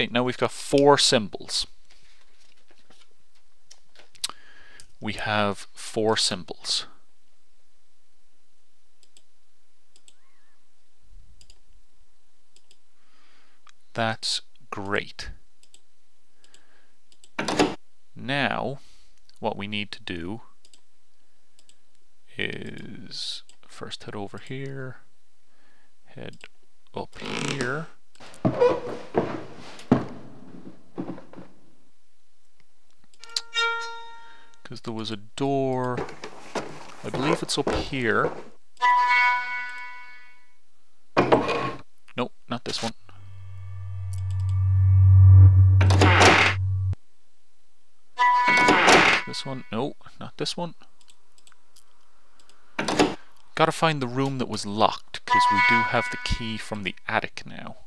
Okay, now we've got 4 symbols. We have 4 symbols. That's great. Now, what we need to do is first head over here, head up here, because there was a door, I believe it's up here. Nope, not this one. This one? No, not this one. Gotta find the room that was locked, because we do have the key from the attic now.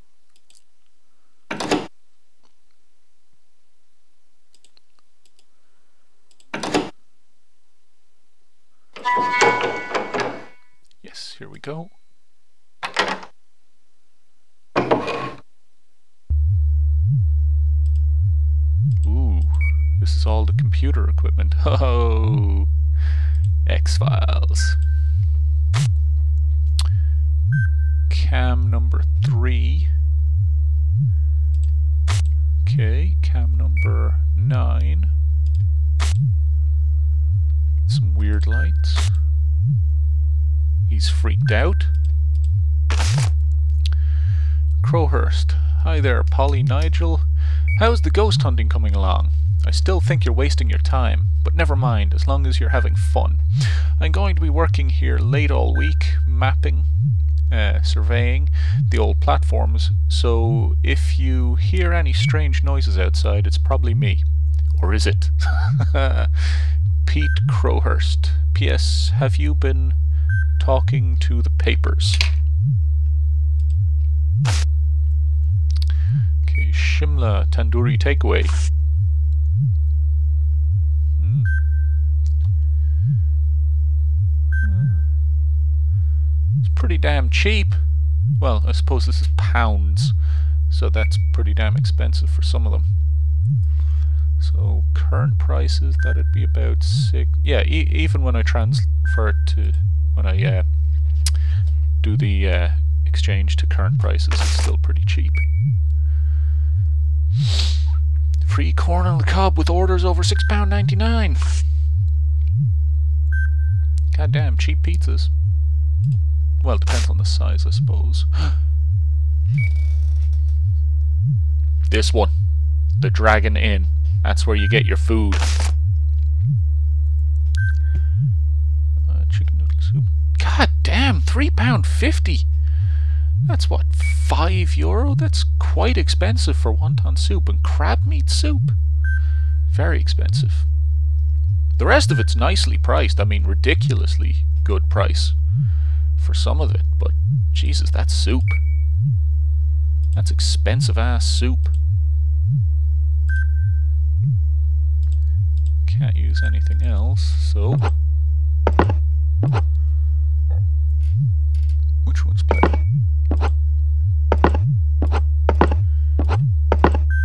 Yes, here we go. Ooh, this is all the computer equipment. Oh, X-Files. Cam number 3. Okay, cam number 9. Some weird lights. He's freaked out. Crowhurst. Hi there, Polly Nigel. How's the ghost hunting coming along? I still think you're wasting your time, but never mind, as long as you're having fun. I'm going to be working here late all week, mapping, surveying the old platforms, so if you hear any strange noises outside, it's probably me. Or is it? Pete Crowhurst. P.S. Have you been talking to the papers? Okay, Shimla Tandoori Takeaway. It's pretty damn cheap. Well, I suppose this is pounds, so that's pretty damn expensive for some of them. So current prices, that'd be about 6. Yeah, even when I transfer it to, when I do the exchange to current prices, it's still pretty cheap. Free corn on the cob with orders over £6.99. Goddamn, cheap pizzas. Well, it depends on the size, I suppose. This one, the Dragon Inn. That's where you get your food. Chicken noodle soup. God damn, £3.50. That's what, €5? That's quite expensive for wonton soup. And crab meat soup? Very expensive. The rest of it's nicely priced. I mean, ridiculously good price for some of it. But, Jesus, that's soup. That's expensive ass soup. Can't use anything else, so... Which one's better?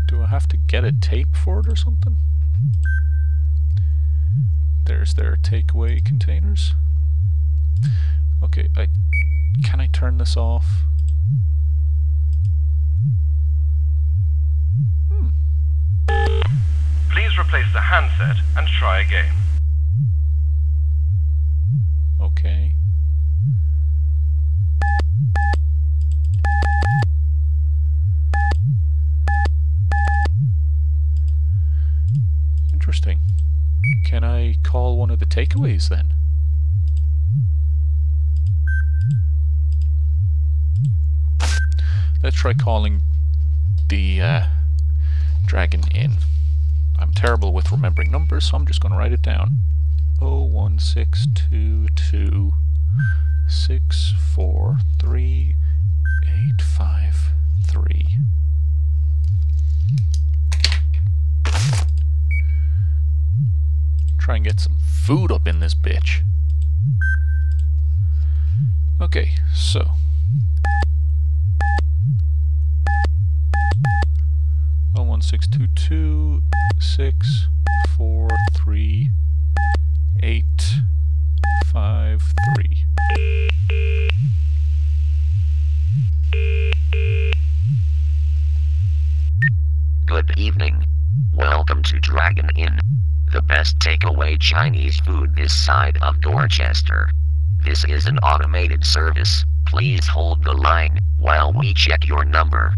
Do I have to get a tape for it or something? There's their takeaway containers. Okay, can I turn this off? Please replace the handset and try again. Okay. Interesting. Can I call one of the takeaways then? Let's try calling the Dragon Inn. I'm terrible with remembering numbers, so I'm just going to write it down. 01622 643 853. Try and get some food up in this bitch. Okay, so 01622 643 Good evening. Welcome to Dragon Inn, the best takeaway Chinese food this side of Dorchester. This is an automated service. Please hold the line while we check your number.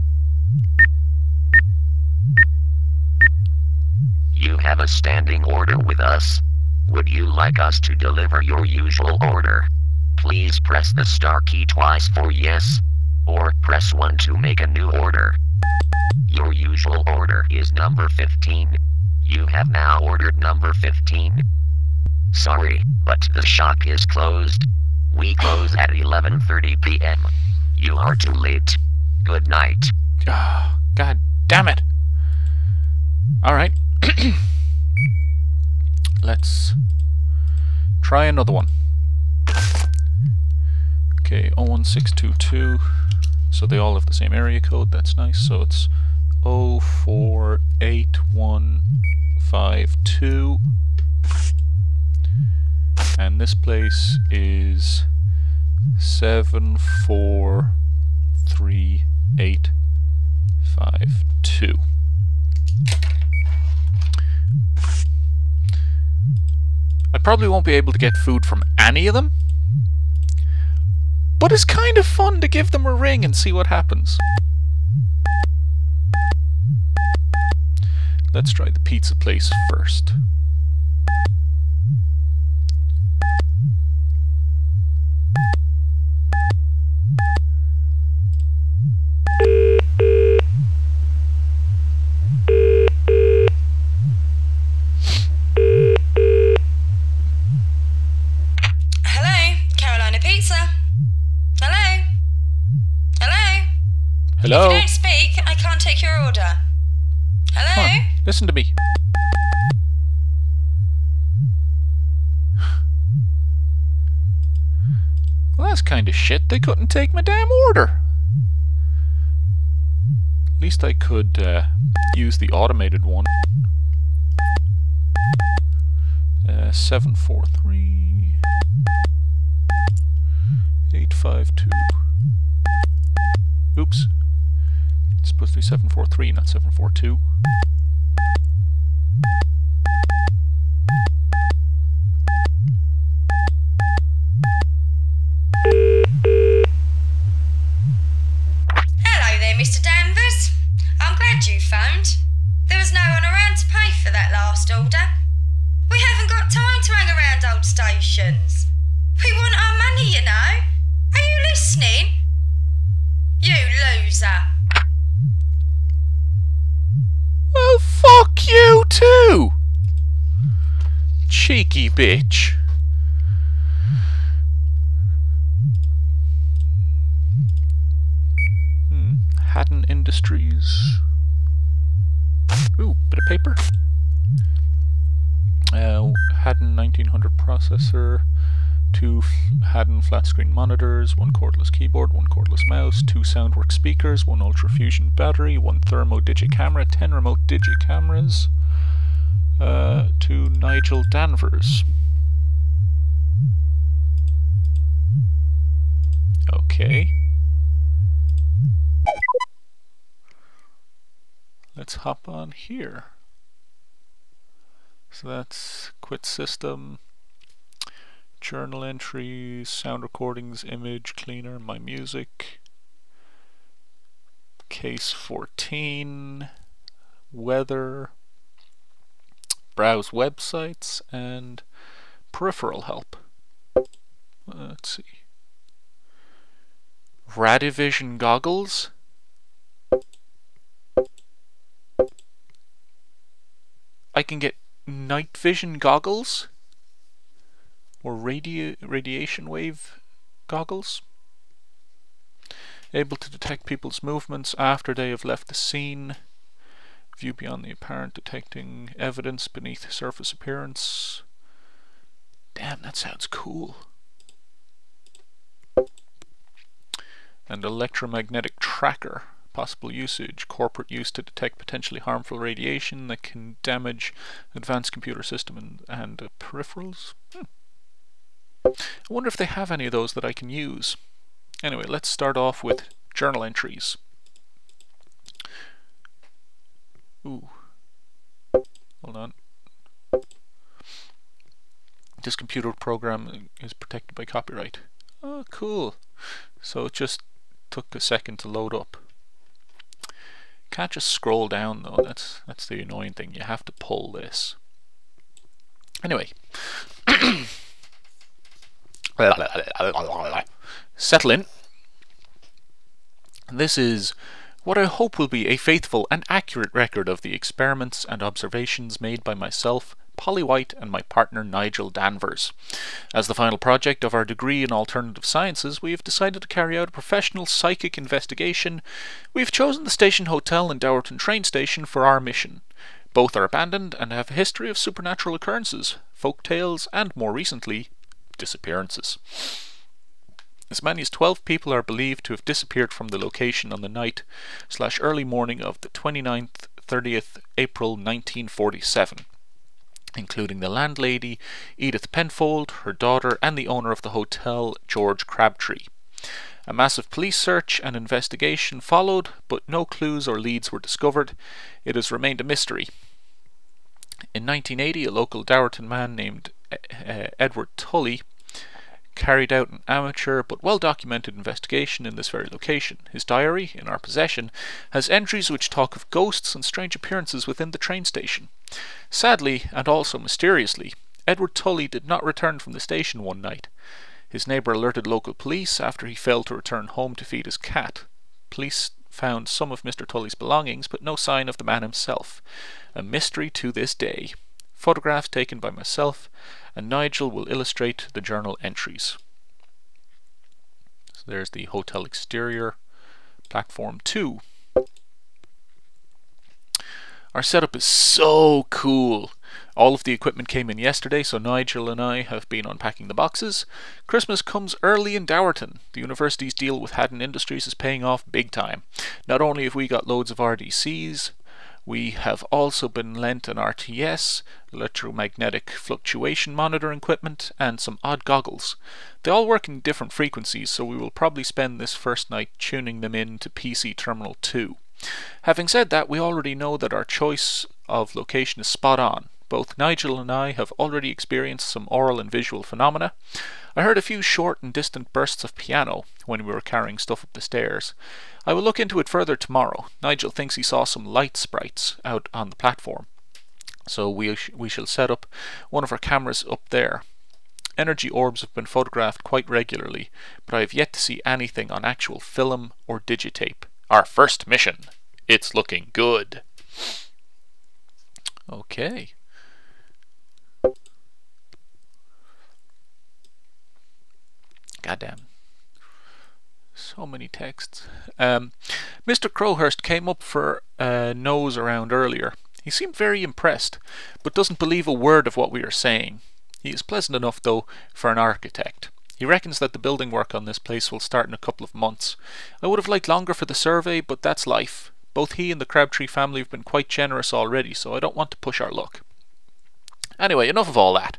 You have a standing order with us. Would you like us to deliver your usual order? Please press the star key twice for yes, or press 1 to make a new order. Your usual order is number 15. You have now ordered number 15. Sorry, but the shop is closed. We close at 11:30 p.m. You are too late. Good night. Oh, God damn it. Alright. Let's try another one. Okay, 01622. So they all have the same area code. That's nice. So it's 048152. And this place is 74352. I probably won't be able to get food from any of them, but it's kind of fun to give them a ring and see what happens. Let's try the pizza place first. Hello? If you don't speak, I can't take your order. Hello? Come on, listen to me. Well, that's kind of shit. They couldn't take my damn order. At least I could use the automated one. 743 852. Oops. It's supposed to be 743, not 742. Hello there, Mr. Danvers. I'm glad you phoned. There was no one around to pay for that last order. We haven't got time to hang around old stations. We want our money, you know. Are you listening? You loser. Well, fuck you too! Cheeky bitch. Haddon Industries. Ooh, bit of paper. Haddon 1900 processor, 2 Haddon flat screen monitors, 1 cordless keyboard, 1 cordless mouse, 2 Soundworks speakers, 1 Ultrafusion battery, 1 Thermo Digicamera, 10 remote Digicameras, 2 Nigel Danvers. Okay. Let's hop on here. So that's quit system, journal entries, sound recordings, image cleaner, my music, case 14, weather, browse websites, and peripheral help. Let's see. Radivision goggles. I can get night vision goggles or radiation wave goggles, able to detect people's movements after they have left the scene, view beyond the apparent, detecting evidence beneath surface appearance. Damn, that sounds cool. And electromagnetic tracker, Possible usage, corporate use to detect potentially harmful radiation that can damage advanced computer system and peripherals. I wonder if they have any of those that I can use. Anyway, let's start off with journal entries. Ooh. Hold on. This computer program is protected by copyright. Oh, cool. So it just took a second to load up. Can't just scroll down though. That's the annoying thing. You have to pull this. Anyway. Settle in. This is what I hope will be a faithful and accurate record of the experiments and observations made by myself, Polly White, and my partner Nigel Danvers. As the final project of our degree in alternative sciences, we have decided to carry out a professional psychic investigation. We have chosen the Station Hotel and Dowerton train station for our mission. Both are abandoned and have a history of supernatural occurrences, folk tales, and more recently, disappearances. As many as 12 people are believed to have disappeared from the location on the night/early morning of the 29th, 30th April 1947, including the landlady, Edith Penfold, her daughter, and the owner of the hotel, George Crabtree. A massive police search and investigation followed, but no clues or leads were discovered. It has remained a mystery. In 1980, a local Dowerton man named Edward Tully carried out an amateur but well-documented investigation in this very location. His diary, in our possession, has entries which talk of ghosts and strange appearances within the train station. Sadly, and also mysteriously, Edward Tully did not return from the station one night. His neighbour alerted local police after he failed to return home to feed his cat. Police found some of Mr. Tully's belongings, but no sign of the man himself. A mystery to this day. Photographs taken by myself, and Nigel will illustrate the journal entries. So there's the hotel exterior, platform 2. Our setup is so cool. All of the equipment came in yesterday, so Nigel and I have been unpacking the boxes. Christmas comes early in Dowerton. The university's deal with Haddon Industries is paying off big time. Not only have we got loads of RDCs, we have also been lent an RTS, electromagnetic fluctuation monitor equipment, and some odd goggles. They all work in different frequencies, so we will probably spend this first night tuning them in to PC Terminal 2. Having said that, we already know that our choice of location is spot on. Both Nigel and I have already experienced some aural and visual phenomena. I heard a few short and distant bursts of piano when we were carrying stuff up the stairs. I will look into it further tomorrow. Nigel thinks he saw some light sprites out on the platform, so we shall set up one of our cameras up there. Energy orbs have been photographed quite regularly, but I have yet to see anything on actual film or digitape. Our first mission. It's looking good. Okay. Goddamn. So many texts. Mr. Crowhurst came up for a nose around earlier. He seemed very impressed, but doesn't believe a word of what we are saying. He is pleasant enough, though, for an architect. He reckons that the building work on this place will start in a couple of months. I would have liked longer for the survey, but that's life. Both he and the Crabtree family have been quite generous already, so I don't want to push our luck. Anyway, enough of all that.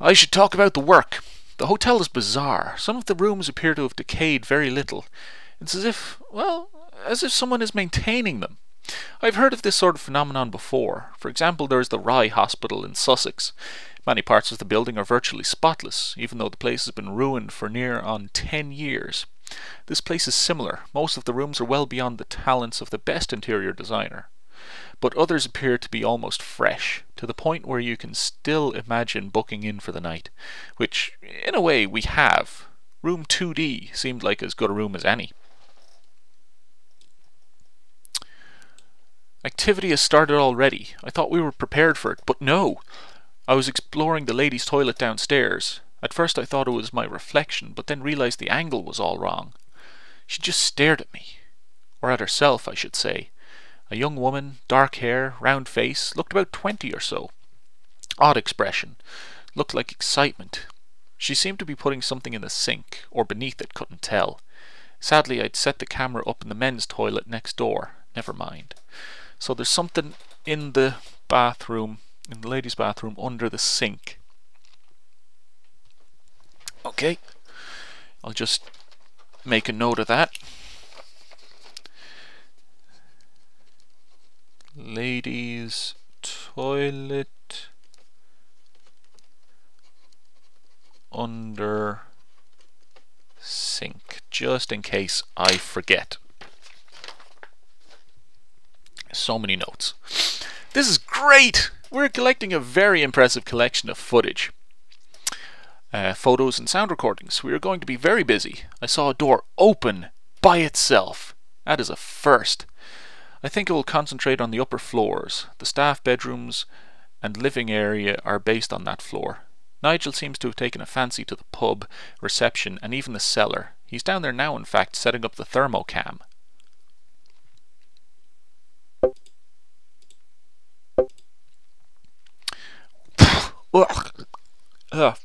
I should talk about the work. The hotel is bizarre. Some of the rooms appear to have decayed very little. It's as if, well, as if someone is maintaining them. I've heard of this sort of phenomenon before. For example, there is the Rye Hospital in Sussex. Many parts of the building are virtually spotless, even though the place has been ruined for near on 10 years. This place is similar. Most of the rooms are well beyond the talents of the best interior designer. But others appear to be almost fresh, to the point where you can still imagine booking in for the night, which, in a way, we have. Room 2D seemed like as good a room as any. Activity has started already. I thought we were prepared for it, but no! I was exploring the ladies' toilet downstairs. At first I thought it was my reflection, but then realized the angle was all wrong. She just stared at me. Or at herself, I should say. A young woman, dark hair, round face, looked about 20 or so. Odd expression. Looked like excitement. She seemed to be putting something in the sink, or beneath it, couldn't tell. Sadly, I'd set the camera up in the men's toilet next door. Never mind. So there's something in the bathroom, in the ladies' bathroom, under the sink. Okay, I'll just make a note of that. Ladies' toilet under sink, just in case I forget. So many notes. This is great! We're collecting a very impressive collection of footage. Photos and sound recordings. We are going to be very busy. I saw a door open by itself. That is a first. I think it will concentrate on the upper floors. The staff bedrooms and living area are based on that floor. Nigel seems to have taken a fancy to the pub, reception, and even the cellar. He's down there now, in fact, setting up the thermocam.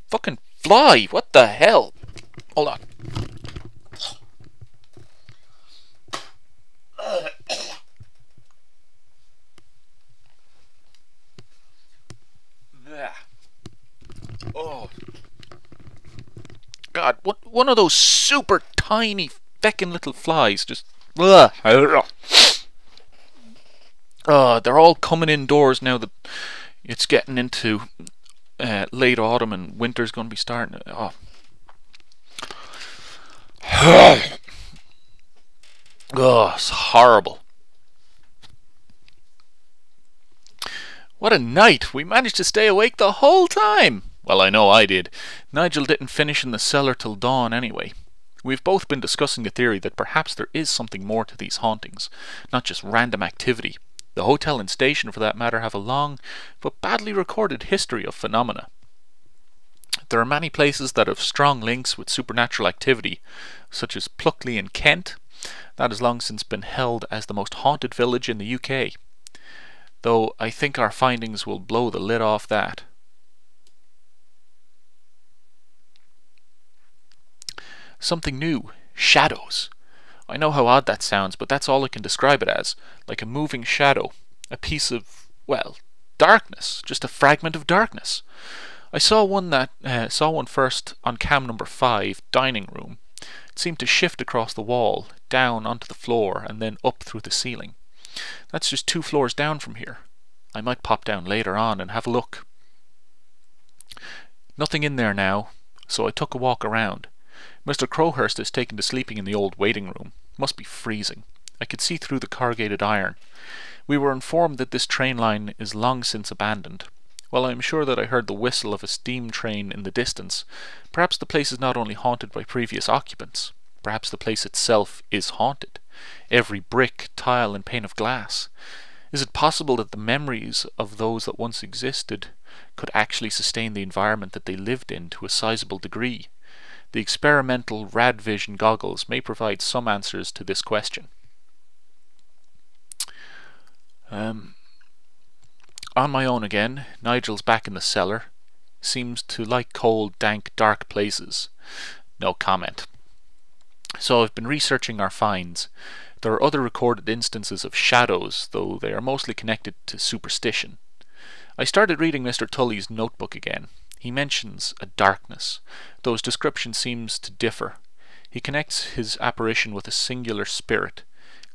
Fucking fly! What the hell? Hold on. Oh. God, one of those super tiny feckin' little flies just... they're all coming indoors now that it's getting into late autumn and winter's going to be starting. Oh. Oh, it's horrible. What a night! We managed to stay awake the whole time! Well, I know I did. Nigel didn't finish in the cellar till dawn anyway. We've both been discussing the theory that perhaps there is something more to these hauntings, not just random activity. The hotel and station, for that matter, have a long but badly recorded history of phenomena. There are many places that have strong links with supernatural activity, such as Pluckley in Kent. That has long since been held as the most haunted village in the UK. Though I think our findings will blow the lid off that. Something new. Shadows. I know how odd that sounds, but that's all I can describe it as. Like a moving shadow. A piece of, well, darkness. Just a fragment of darkness. I saw one first on cam number 5, dining room. It seemed to shift across the wall, down onto the floor, and then up through the ceiling. That's just 2 floors down from here. I might pop down later on and have a look. Nothing in there now, so I took a walk around. Mr. Crowhurst is taken to sleeping in the old waiting room. Must be freezing. I could see through the corrugated iron. We were informed that this train line is long since abandoned. Well, I am sure that I heard the whistle of a steam train in the distance. Perhaps the place is not only haunted by previous occupants. Perhaps the place itself is haunted. Every brick, tile, and pane of glass. Is it possible that the memories of those that once existed could actually sustain the environment that they lived in to a sizable degree? The experimental rad vision goggles may provide some answers to this question. On my own again. Nigel's back in the cellar. Seems to like cold, dank, dark places. No comment. So I've been researching our finds. There are other recorded instances of shadows, though they are mostly connected to superstition. I started reading Mr. Tully's notebook again. He mentions a darkness, though his description seems to differ. He connects his apparition with a singular spirit,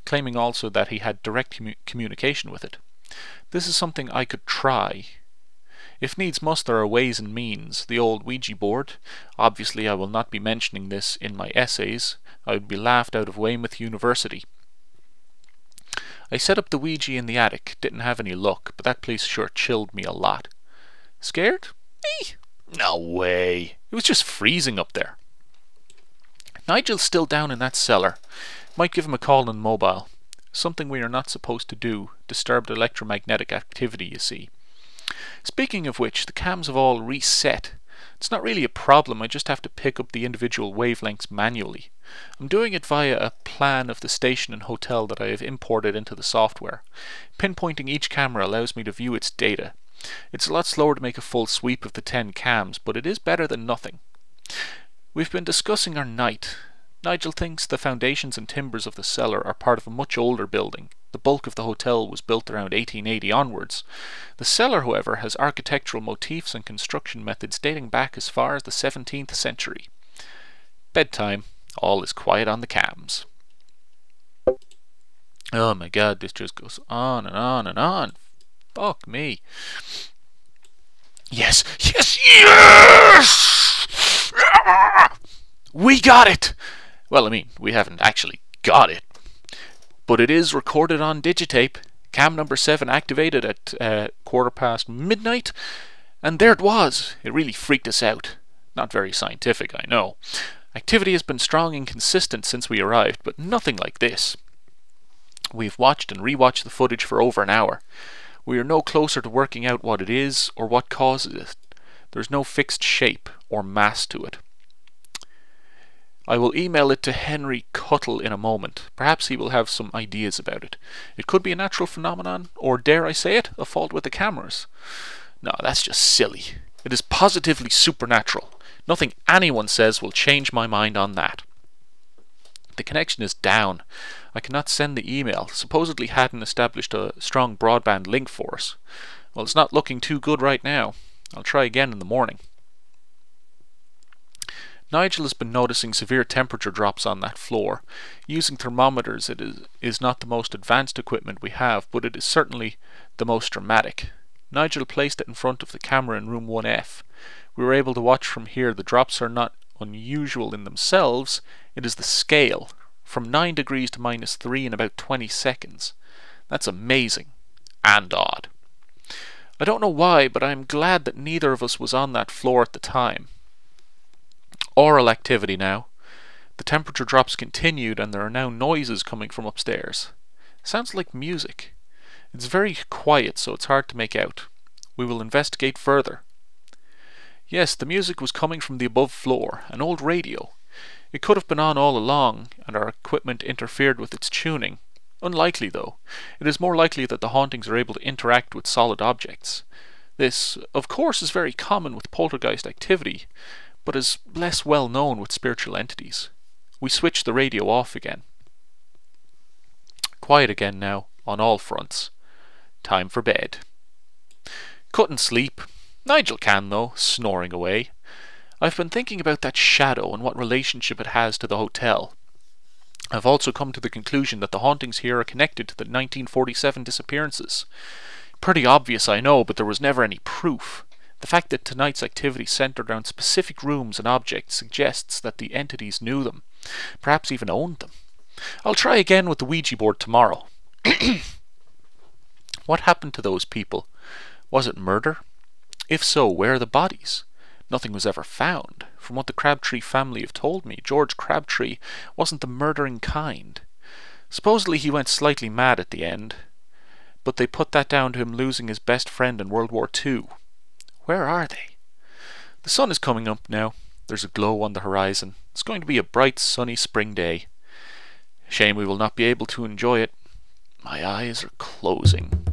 claiming also that he had direct communication with it. This is something I could try. If needs must, there are ways and means. The old Ouija board. Obviously I will not be mentioning this in my essays. I would be laughed out of Weymouth University. I set up the Ouija in the attic. Didn't have any luck, but that place sure chilled me a lot. Scared? Me? No way. It was just freezing up there. Nigel's still down in that cellar. Might give him a call on mobile. Something we are not supposed to do. Disturbed electromagnetic activity, you see. Speaking of which, the cams have all reset. It's not really a problem, I just have to pick up the individual wavelengths manually. I'm doing it via a plan of the station and hotel that I have imported into the software. Pinpointing each camera allows me to view its data. It's a lot slower to make a full sweep of the 10 cams, but it is better than nothing. We've been discussing our night. Nigel thinks the foundations and timbers of the cellar are part of a much older building. The bulk of the hotel was built around 1880 onwards. The cellar, however, has architectural motifs and construction methods dating back as far as the 17th century. Bedtime. All is quiet on the cams. Oh my god, this just goes on and on and on. Fuck me. Yes! Yes! Yes! We got it! Well, I mean, we haven't actually got it. But it is recorded on digitape. Cam number 7 activated at midnight. And there it was. It really freaked us out. Not very scientific, I know. Activity has been strong and consistent since we arrived, but nothing like this. We've watched and rewatched the footage for over an hour. We are no closer to working out what it is or what causes it. There's no fixed shape or mass to it. I will email it to Henry Cuttle in a moment. Perhaps he will have some ideas about it. It could be a natural phenomenon, or dare I say it, a fault with the cameras. No, that's just silly. It is positively supernatural. Nothing anyone says will change my mind on that. The connection is down. I cannot send the email. Supposedly hadn't established a strong broadband link for us. Well, it's not looking too good right now. I'll try again in the morning. Nigel has been noticing severe temperature drops on that floor. Using thermometers it is not the most advanced equipment we have, but it is certainly the most dramatic. Nigel placed it in front of the camera in room 1F. We were able to watch from here. The drops are not unusual in themselves. It is the scale. From 9 degrees to -3 in about 20 seconds. That's amazing. And odd. I don't know why, but I am glad that neither of us was on that floor at the time. Oral activity now. The temperature drops continued and there are now noises coming from upstairs. Sounds like music. It's very quiet, so it's hard to make out. We will investigate further. Yes, the music was coming from the above floor, an old radio. It could have been on all along, and our equipment interfered with its tuning. Unlikely, though. It is more likely that the hauntings are able to interact with solid objects. This, of course, is very common with poltergeist activity, but is less well known with spiritual entities. We switch the radio off again. Quiet again now, on all fronts. Time for bed. Couldn't sleep. Nigel can, though, snoring away. I've been thinking about that shadow and what relationship it has to the hotel. I've also come to the conclusion that the hauntings here are connected to the 1947 disappearances. Pretty obvious, I know, but there was never any proof. The fact that tonight's activity centered around specific rooms and objects suggests that the entities knew them, perhaps even owned them. I'll try again with the Ouija board tomorrow. What happened to those people? Was it murder? If so, where are the bodies? Nothing was ever found. From what the Crabtree family have told me, George Crabtree wasn't the murdering kind. Supposedly he went slightly mad at the end, but they put that down to him losing his best friend in World War II. Where are they? The sun is coming up now. There's a glow on the horizon. It's going to be a bright, sunny spring day. Shame we will not be able to enjoy it. My eyes are closing.